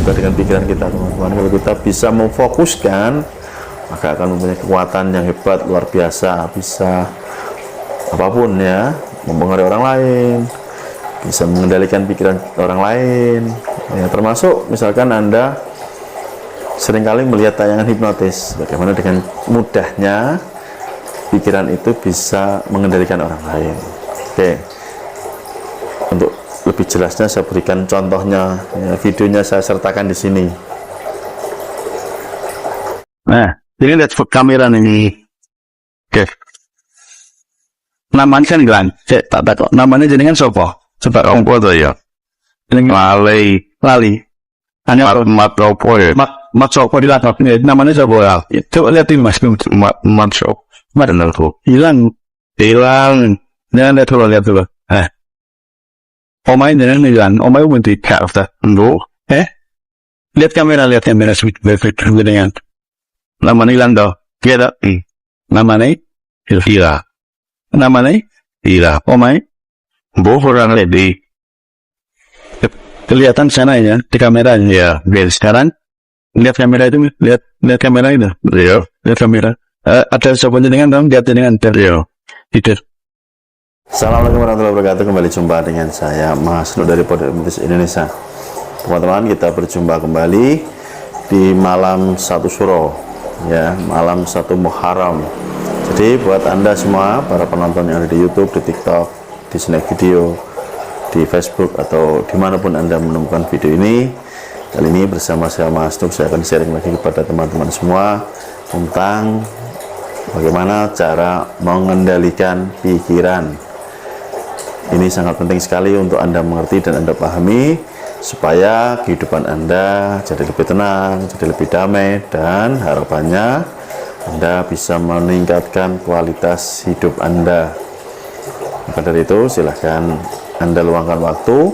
juga dengan pikiran kita teman-teman. Kalau kita bisa memfokuskan, maka akan mempunyai kekuatan yang hebat, luar biasa, bisa apapun ya, mempengaruhi orang lain, bisa mengendalikan pikiran orang lain ya, termasuk misalkan Anda seringkali melihat tayangan hipnotis, bagaimana dengan mudahnya pikiran itu bisa mengendalikan orang lain. Oke, untuk lebih jelasnya saya berikan contohnya ya, videonya saya sertakan di sini. Nah, ini lihat kamera ini. Oke. Namanya kan Glan. Cek tak tahu. Namanya jenengan sapa? Coba Apa tuh ya? Lali. Lali. Hanya Mat opo ya? mat sapa di laptop ini. Namanya sapa ya? Coba lihat ini Mas. Mat shop. Mat Bener tuh. hilang. Jangan lihat dulu. Omai jangan hilang. Omai untuk kafta. Lu? Lihat kamera switch perfect dengan. Namanya hilang dah. Kita. Namanya Iya. namanya Iya. Omai. Bohong lebih. Kelihatan sana ya di kamera ya. Sekarang lihat kamera itu, lihat kamera itu. Iya. Lihat kamera. Ada sobat dengan dong, lihat dengan Iya. itu. Assalamualaikum warahmatullahi wabarakatuh. Kembali jumpa dengan saya Mas Nur dari Pondok Hipnotis Indonesia. Teman-teman, kita berjumpa kembali di malam 1 Syuro ya, malam 1 Muharram. Jadi buat Anda semua para penonton yang ada di YouTube, di TikTok, di Snack Video, di Facebook atau dimanapun Anda menemukan video ini, kali ini bersama saya Mas Nur, saya akan sharing lagi kepada teman-teman semua tentang bagaimana cara mengendalikan pikiran. Ini sangat penting sekali untuk Anda mengerti dan Anda pahami, supaya kehidupan Anda jadi lebih tenang, jadi lebih damai, dan harapannya Anda bisa meningkatkan kualitas hidup Anda. Maka dari itu silahkan Anda luangkan waktu,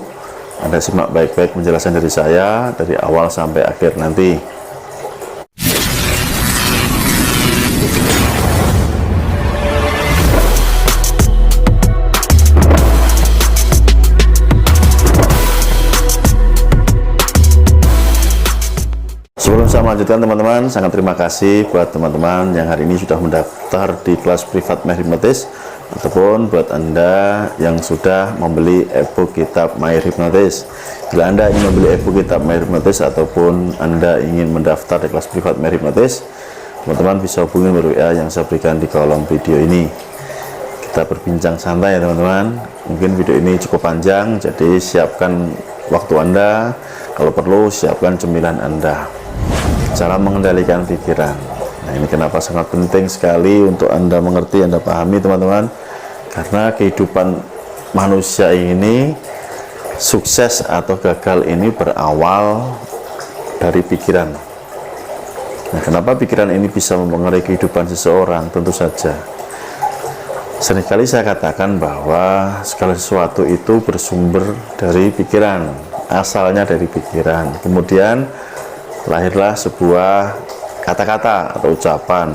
Anda simak baik-baik penjelasan dari saya dari awal sampai akhir nanti. Sebelum saya melanjutkan teman-teman, sangat terima kasih buat teman-teman yang hari ini sudah mendaftar di kelas privat Mahir Hipnotis, ataupun buat Anda yang sudah membeli e-book kitab Mahir Hipnotis. Bila Anda ingin membeli e-book kitab Mahir Hipnotis ataupun Anda ingin mendaftar di kelas privat Mahir Hipnotis, teman-teman bisa hubungi nomor WA yang saya berikan di kolom video ini. Kita berbincang santai ya teman-teman. Mungkin video ini cukup panjang, jadi siapkan waktu Anda, kalau perlu siapkan cemilan Anda. Cara mengendalikan pikiran. Nah, ini kenapa sangat penting sekali untuk Anda mengerti, Anda pahami teman-teman, karena kehidupan manusia ini, sukses atau gagal ini berawal dari pikiran. Nah, kenapa pikiran ini bisa mempengaruhi kehidupan seseorang? Tentu saja seringkali saya katakan bahwa segala sesuatu itu bersumber dari pikiran, asalnya dari pikiran, kemudian lahirlah sebuah kata-kata atau ucapan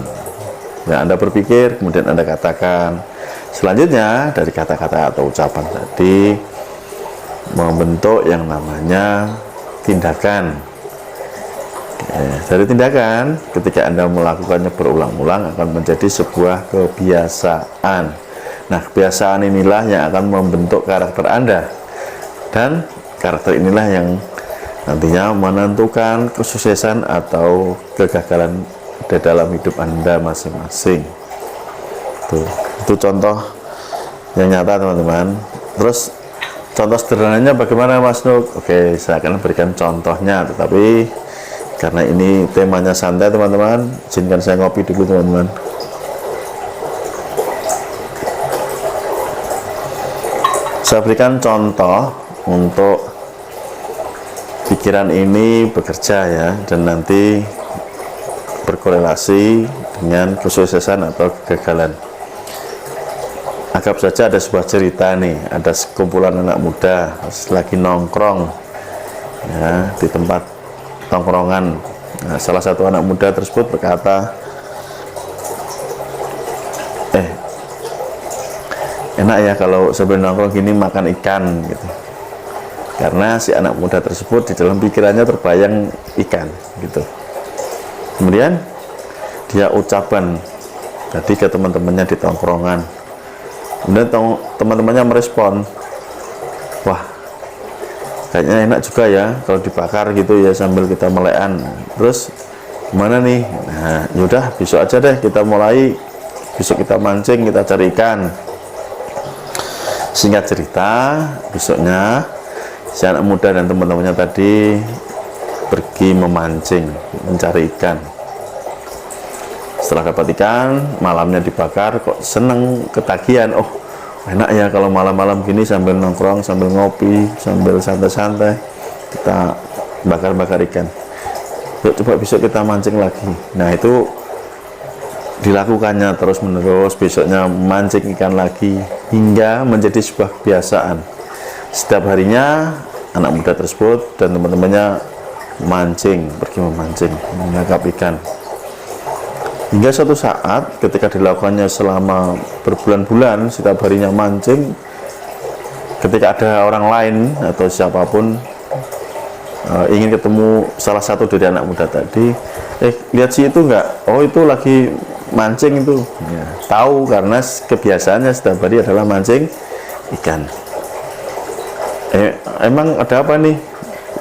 yang Anda berpikir, kemudian Anda katakan. Selanjutnya dari kata-kata atau ucapan tadi membentuk yang namanya tindakan. Dari tindakan, ketika Anda melakukannya berulang-ulang, akan menjadi sebuah kebiasaan. Nah, kebiasaan inilah yang akan membentuk karakter Anda, dan karakter inilah yang nantinya menentukan kesuksesan atau kegagalan di dalam hidup Anda masing-masing. Itu contoh yang nyata teman-teman. Terus contoh sederhananya bagaimana Mas Nuk? Oke, saya akan berikan contohnya, tetapi karena ini temanya santai teman-teman, izinkan saya ngopi dulu teman-teman. Saya berikan contoh untuk pikiran ini bekerja ya, dan nanti berkorelasi dengan kesuksesan atau kegagalan. Anggap saja ada sebuah cerita nih, ada sekumpulan anak muda lagi nongkrong ya, di tempat tongkrongan. Nah, salah satu anak muda tersebut berkata, enak ya kalau sebelum nongkrong gini makan ikan gitu. karena si anak muda tersebut di dalam pikirannya terbayang ikan gitu. Kemudian dia ucapan tadi ke teman-temannya di tongkrongan, kemudian teman-temannya merespon, wah kayaknya enak juga ya kalau dibakar gitu ya sambil kita melekan. Terus gimana nih? Nah yaudah besok aja deh kita mulai, besok kita mancing, kita cari ikan. Singkat cerita, besoknya si anak muda dan teman-temannya tadi pergi memancing, mencari ikan. Setelah dapat ikan, malamnya dibakar, kok seneng, ketagihan. Oh enak ya kalau malam-malam gini sambil nongkrong, sambil ngopi, sambil santai-santai kita bakar-bakar ikan. Yuk coba besok kita mancing lagi. Nah itu dilakukannya terus menerus, besoknya mancing ikan lagi hingga menjadi sebuah kebiasaan. Setiap harinya anak muda tersebut dan teman-temannya mancing, pergi memancing, menangkap ikan. Hingga suatu saat ketika dilakukannya selama berbulan-bulan, setiap harinya mancing, ketika ada orang lain atau siapapun ingin ketemu salah satu dari anak muda tadi, lihat si itu enggak? Oh itu lagi mancing itu ya, tahu karena kebiasaannya setiap hari adalah mancing ikan. Emang ada apa nih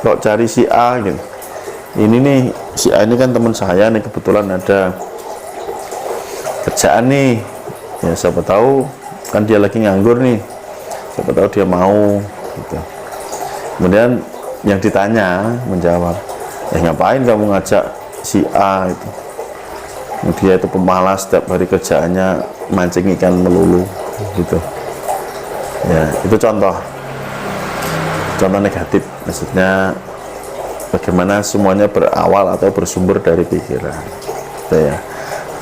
kok cari si A gitu? Ini nih si A ini kan teman saya nih, kebetulan ada kerjaan nih ya, siapa tahu kan dia lagi nganggur nih, siapa tahu dia mau gitu. Kemudian yang ditanya menjawab, ngapain kamu ngajak si A itu? Dia itu pemalas, setiap hari kerjaannya mancing ikan melulu gitu ya. Itu contoh negatif, maksudnya bagaimana semuanya berawal atau bersumber dari pikiran gitu ya.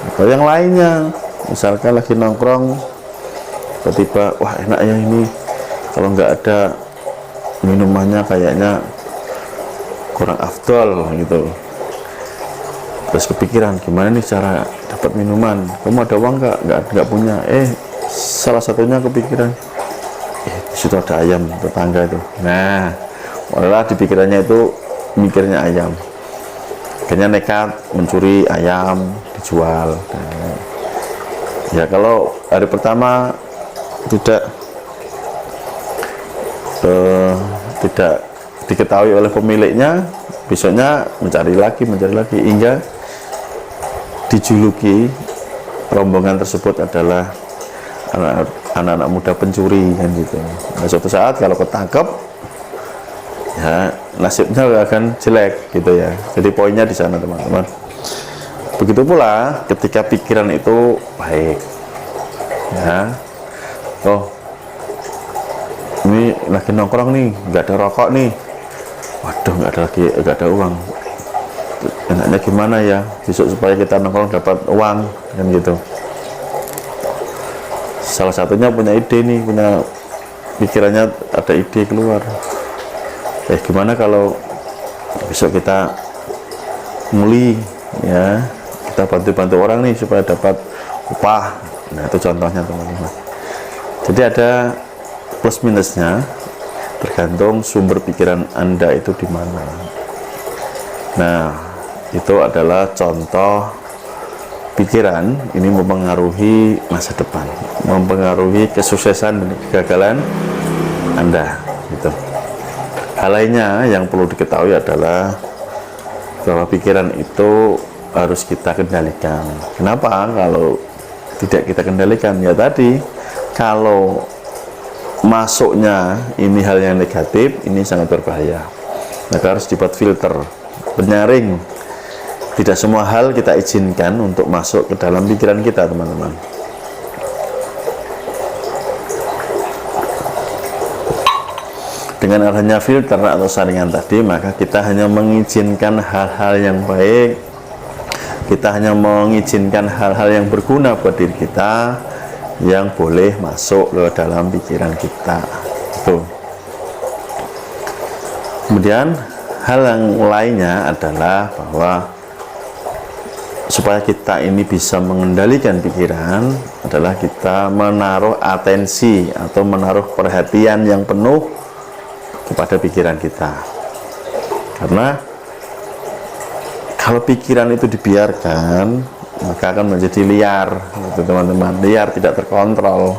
Atau yang lainnya, misalkan lagi nongkrong tiba-tiba wah enak ya ini, kalau nggak ada minumannya kayaknya kurang afdol gitu. Terus kepikiran gimana nih cara dapat minuman, kamu ada uang nggak punya, salah satunya kepikiran di situ ada ayam tetangga itu. Nah malah di pikirannya itu mikirnya ayam, akhirnya nekat mencuri ayam dijual. Nah, ya kalau hari pertama tidak diketahui oleh pemiliknya, besoknya mencari lagi hingga dijuluki rombongan tersebut adalah anak-anak muda pencuri kan gitu. Nah, suatu saat kalau ketangkep ya nasibnya akan jelek gitu ya. Jadi poinnya di sana teman-teman. Begitu pula ketika pikiran itu baik ya, oh ini lagi nongkrong nih, nggak ada rokok nih, waduh nggak ada uang, enaknya gimana ya besok supaya kita nongkrong dapat uang kan gitu. Salah satunya punya ide nih, punya pikirannya ada ide keluar, gimana kalau besok kita muli ya, kita bantu orang nih supaya dapat upah. Nah itu contohnya teman-teman. Jadi ada plus minusnya, tergantung sumber pikiran Anda itu di mana. Nah itu adalah contoh pikiran ini mempengaruhi masa depan, mempengaruhi kesuksesan dan kegagalan Anda gitu. Hal lainnya yang perlu diketahui adalah bahwa pikiran itu harus kita kendalikan. Kenapa? Kalau tidak kita kendalikan, ya tadi kalau masuknya ini hal yang negatif, ini sangat berbahaya. Maka harus dibuat filter, penyaring. Tidak semua hal kita izinkan untuk masuk ke dalam pikiran kita, teman-teman. Dengan adanya filter atau saringan tadi, maka kita hanya mengizinkan hal-hal yang baik, kita hanya mengizinkan hal-hal yang berguna buat diri kita, yang boleh masuk ke dalam pikiran kita. Itu. Kemudian hal yang lainnya adalah bahwa supaya kita ini bisa mengendalikan pikiran adalah kita menaruh atensi atau menaruh perhatian yang penuh kepada pikiran kita. Karena kalau pikiran itu dibiarkan, maka akan menjadi liar, gitu, teman-teman. Liar, tidak terkontrol.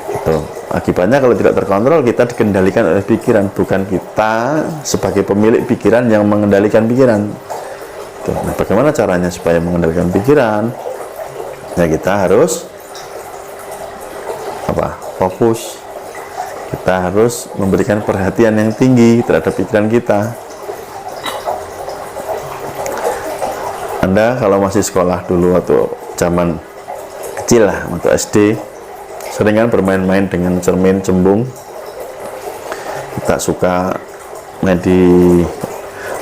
Gitu. Akibatnya kalau tidak terkontrol, kita dikendalikan oleh pikiran, bukan kita sebagai pemilik pikiran yang mengendalikan pikiran. Gitu. Nah, bagaimana caranya supaya mengendalikan pikiran? Ya, kita harus fokus. Kita harus memberikan perhatian yang tinggi terhadap pikiran kita. Anda kalau masih sekolah dulu atau zaman kecil lah, waktu SD, sering kan bermain-main dengan cermin cembung. Kita suka main di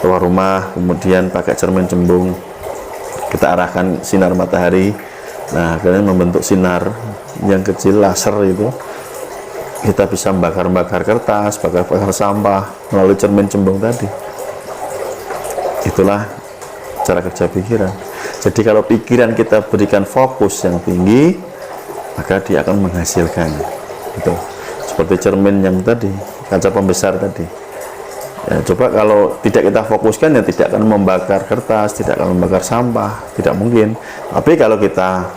luar rumah, kemudian pakai cermin cembung, kita arahkan sinar matahari. Nah, akhirnya membentuk sinar yang kecil, laser itu. Kita bisa membakar-bakar kertas, bakar-bakar sampah melalui cermin cembung tadi. Itulah cara kerja pikiran. Jadi kalau pikiran kita berikan fokus yang tinggi, maka dia akan menghasilkan. Gitu. Seperti cermin yang tadi, kaca pembesar tadi. Ya, coba kalau tidak kita fokuskan, ya tidak akan membakar kertas, tidak akan membakar sampah, tidak mungkin. Tapi kalau kita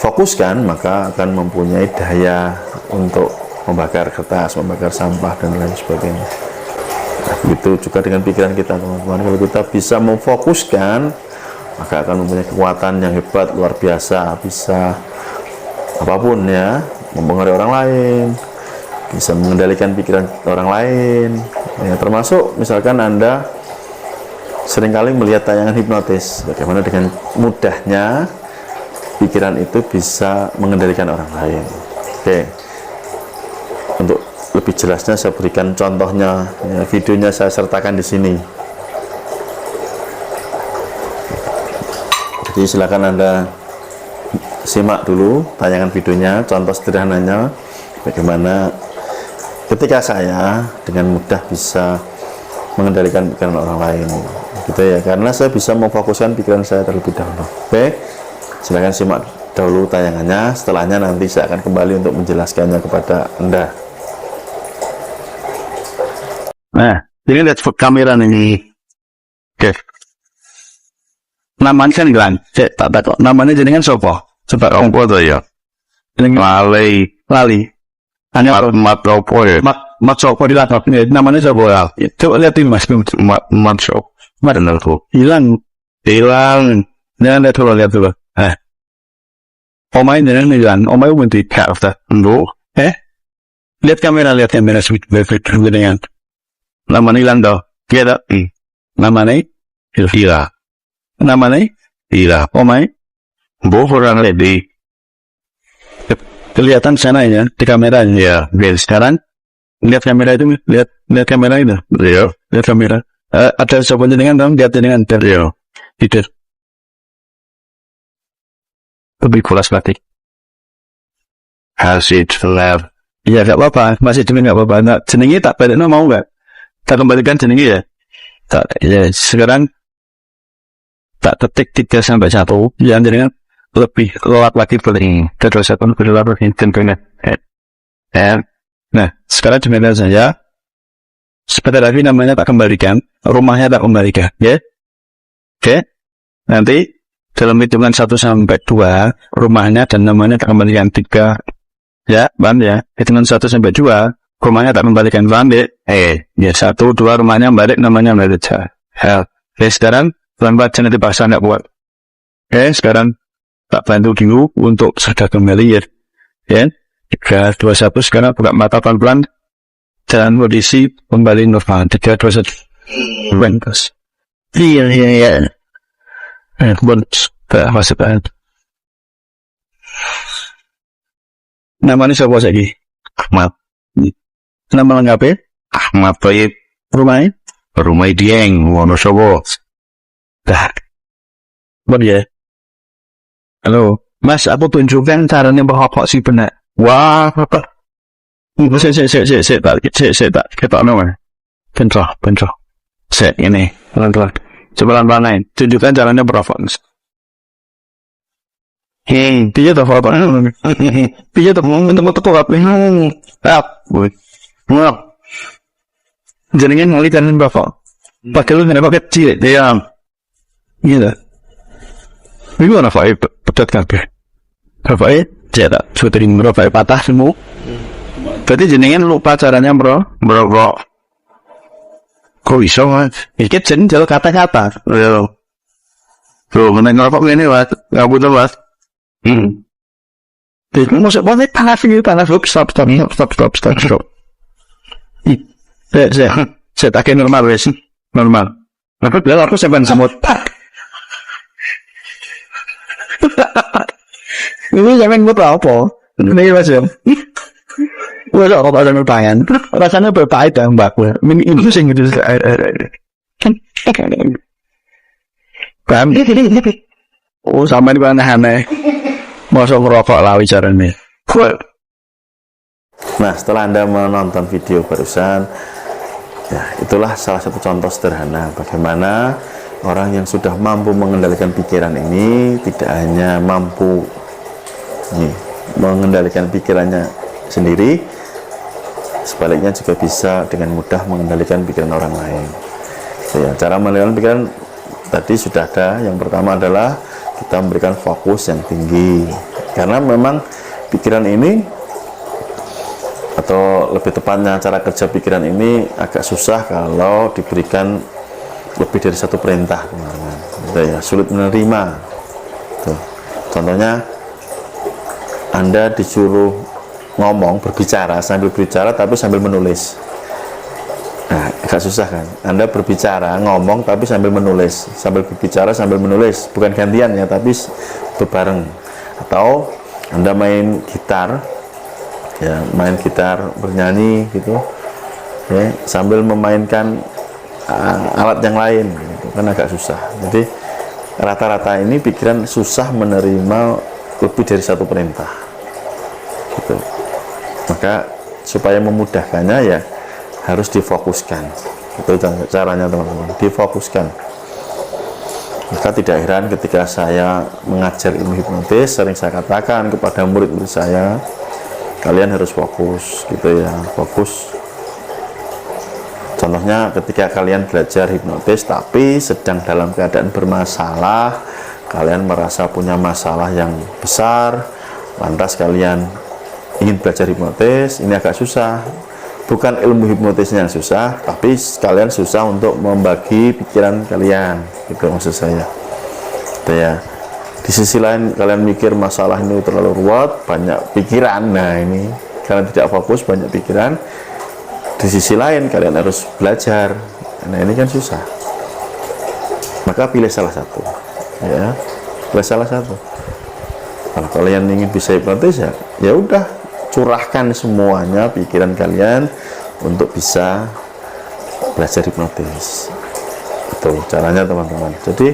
fokuskan, maka akan mempunyai daya untuk membakar kertas, membakar sampah, dan lain sebagainya. Nah, begitu juga dengan pikiran kita, teman-teman. Kalau kita bisa memfokuskan, maka akan mempunyai kekuatan yang hebat, luar biasa, bisa apapun ya, mempengaruhi orang lain, bisa mengendalikan pikiran orang lain ya, termasuk misalkan Anda seringkali melihat tayangan hipnotis, bagaimana dengan mudahnya pikiran itu bisa mengendalikan orang lain. Oke, untuk lebih jelasnya saya berikan contohnya ya, videonya saya sertakan di sini. Jadi silakan Anda simak dulu tayangan videonya, contoh sederhananya bagaimana ketika saya dengan mudah bisa mengendalikan pikiran orang lain, gitu ya, karena saya bisa memfokuskan pikiran saya terlebih dahulu. Oke, silakan simak dahulu tayangannya, setelahnya nanti saya akan kembali untuk menjelaskannya kepada Anda. Nah, jadi lihat kamera ini. Oke. Namanya kan Glan. Tak tahu. Namanya jenengan siapa? Coba Apa tuh ya? jenengan lali. Hanya Mat apa ya? mat siapa di laptop ini? Namanya siapa ya? Coba lihat ini Mas. Mat shop. Bener tuh. Hilang. Jangan lihat dulu. Omai jenengan hilang. Omai bunti kafta. Lu? Lihat kamera switch jenengan. Namanya hilang dah. Kita. Namanya Iya. namanya Iya. Omai. Bohong lebih. Kelihatan sana ya di kamera ini. Ya. Sekarang lihat kamera itu, lihat kamera itu, Iya. lihat kamera. Ada siapa jenengan dong? Lihat jenengan. Iya. Itu lebih kelas batik. Hasil lab. Iya, nggak apa-apa, masih jeneng nggak apa-apa. Nah, jenengnya tak balik, mau nggak? Tak kembalikan jenengnya ya. Tak, ya sekarang tak ketik 3-1. Yang jenengan lebih lewat lagi boleh. Terus satu berlapar tentunya. Nah, sekarang jenengan saya sebentar lagi namanya tak kembalikan, rumahnya tak kembalikan, ya. Oke. Nanti dalam hitungan 1-2, rumahnya dan namanya tak kembalikan. 3, ya, paham ya. Hitungan 1-2, rumahnya tak kembalikan, paham ya. Ya 1-2 rumahnya balik, namanya balik. Oke, sekarang pelan-pelan nanti paksa nggak buat. Oke, sekarang tak bantu dulu untuk sudah kembali ya. Ya, 3, 2, 1, sekarang buka mata pelan-pelan dan kondisi kembali normal. 3, 2, 1. Bengkos. Iya. Bonus. Masih banget. Namanya siapa lagi? Ahmad. Nama lengkapnya? Ahmad Toyib. Rumahnya? Rumah Dieng. Wonosobo. Dah. Bon ya. Halo. Mas, aku tunjukkan caranya berhokok si benar. Wah. Saya tak. Kita nama. Bentrok. Set ini. Pelan-pelan. Coba pelan-pelan. Tunjukkan caranya berhokok. Dia tak apa-apa. Dia tak mau minta apa. jenengan ngalitan bapak. Padahal kenapa kecil dia. Gitu. Iku ana fae pedot kabeh. Bapake cetak syuting bapake patah semua. Berarti jenengan lupa caranya bro. Kok iso, Mas? Iki jeneng jalur kata-kata. Ya. Tuh, meneng ngerokok ngene, Mas. Ngabut, Mas. Masuk boleh panas stop. Saya tak normal wes normal. Aku bilang aku simpan semut. Ini jangan buat apa? Ini macam. Wah, kalau ada berpayan, rasanya berpahit dan mbak gue. Ini sing gitu. Paham? Oh, sama di mana aneh. Masuk ngerokok lah bicaranya. Nah, setelah Anda menonton video barusan, ya itulah salah satu contoh sederhana bagaimana orang yang sudah mampu mengendalikan pikiran ini tidak hanya mampu mengendalikan pikirannya sendiri, sebaliknya juga bisa dengan mudah mengendalikan pikiran orang lain. Ya, cara mengendalikan pikiran tadi sudah ada. Yang pertama adalah kita memberikan fokus yang tinggi, karena memang pikiran ini, atau lebih tepatnya cara kerja pikiran ini agak susah kalau diberikan lebih dari satu perintah, teman-teman. Ya, sulit menerima. Tuh. Contohnya, Anda disuruh ngomong, berbicara sambil berbicara tapi sambil menulis. Nah, agak susah kan? Anda berbicara, ngomong tapi sambil menulis, sambil berbicara sambil menulis, bukan gantian ya, tapi berbareng. Atau Anda main gitar, ya main gitar, bernyanyi gitu, ya sambil memainkan alat yang lain, gitu. Kan agak susah. Jadi rata-rata ini pikiran susah menerima lebih dari satu perintah, gitu. Maka supaya memudahkannya ya harus difokuskan. Itu caranya, teman-teman, difokuskan. Maka tidak heran ketika saya mengajar ilmu hipnotis, sering saya katakan kepada murid-murid saya, kalian harus fokus, gitu ya, fokus. Contohnya ketika kalian belajar hipnotis tapi sedang dalam keadaan bermasalah, kalian merasa punya masalah yang besar, lantas kalian ingin belajar hipnotis, ini agak susah. Bukan ilmu hipnotisnya yang susah, tapi kalian susah untuk membagi pikiran kalian, gitu maksud saya. Gitu ya. Di sisi lain kalian mikir masalah ini terlalu ruwet, banyak pikiran. Nah, ini kalian tidak fokus, banyak pikiran. Di sisi lain kalian harus belajar. Nah, ini kan susah. Maka pilih salah satu. Ya. Pilih salah satu. Kalau kalian ingin bisa hipnotis ya udah, curahkan semuanya pikiran kalian untuk bisa belajar hipnotis. Itu caranya, teman-teman. Jadi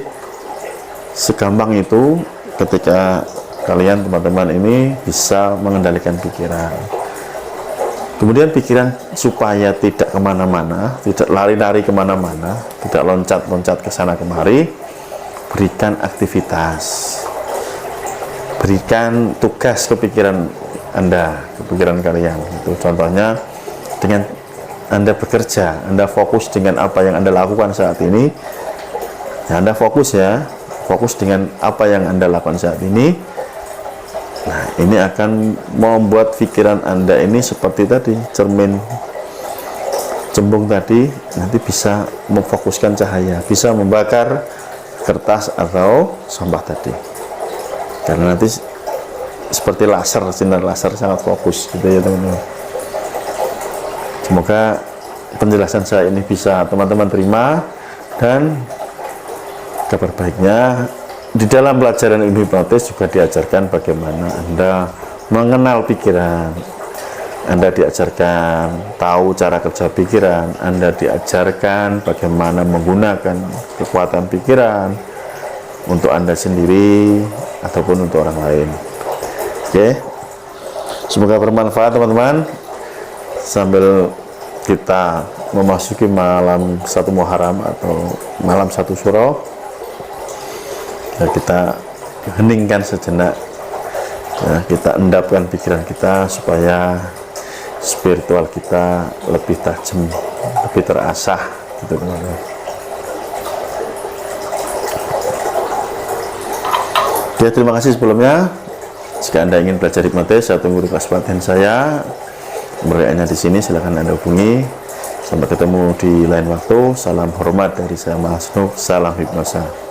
segampang itu ketika kalian, teman-teman, ini bisa mengendalikan pikiran. Kemudian pikiran supaya tidak kemana-mana, tidak lari-lari kemana-mana, tidak loncat-loncat ke sana kemari, berikan aktivitas, berikan tugas ke pikiran Anda, ke pikiran kalian. Itu contohnya dengan Anda bekerja, Anda fokus dengan apa yang Anda lakukan saat ini. Ya, Anda fokus ya, fokus dengan apa yang Anda lakukan saat ini. Nah, ini akan membuat pikiran Anda ini seperti tadi, cermin cembung tadi, nanti bisa memfokuskan cahaya, bisa membakar kertas atau sampah tadi. Karena nanti seperti laser, sinar laser sangat fokus, gitu ya, teman-teman. Semoga penjelasan saya ini bisa teman-teman terima, dan kabar baiknya di dalam pelajaran ilmu hipnotis juga diajarkan bagaimana Anda mengenal pikiran, Anda diajarkan tahu cara kerja pikiran, Anda diajarkan bagaimana menggunakan kekuatan pikiran untuk Anda sendiri ataupun untuk orang lain. Oke, semoga bermanfaat, teman-teman. Sambil kita memasuki malam 1 Muharram atau malam 1 Syuro, ya, kita heningkan sejenak, ya, kita endapkan pikiran kita supaya spiritual kita lebih tajam, lebih terasah gitu teman-teman. Ya, terima kasih sebelumnya. Jika Anda ingin belajar hipnotis, saya tunggu di kelas pelatihan saya. Nomornya di sini, silahkan Anda hubungi. Sampai ketemu di lain waktu. Salam hormat dari saya Mas Nuh, salam hipnosa.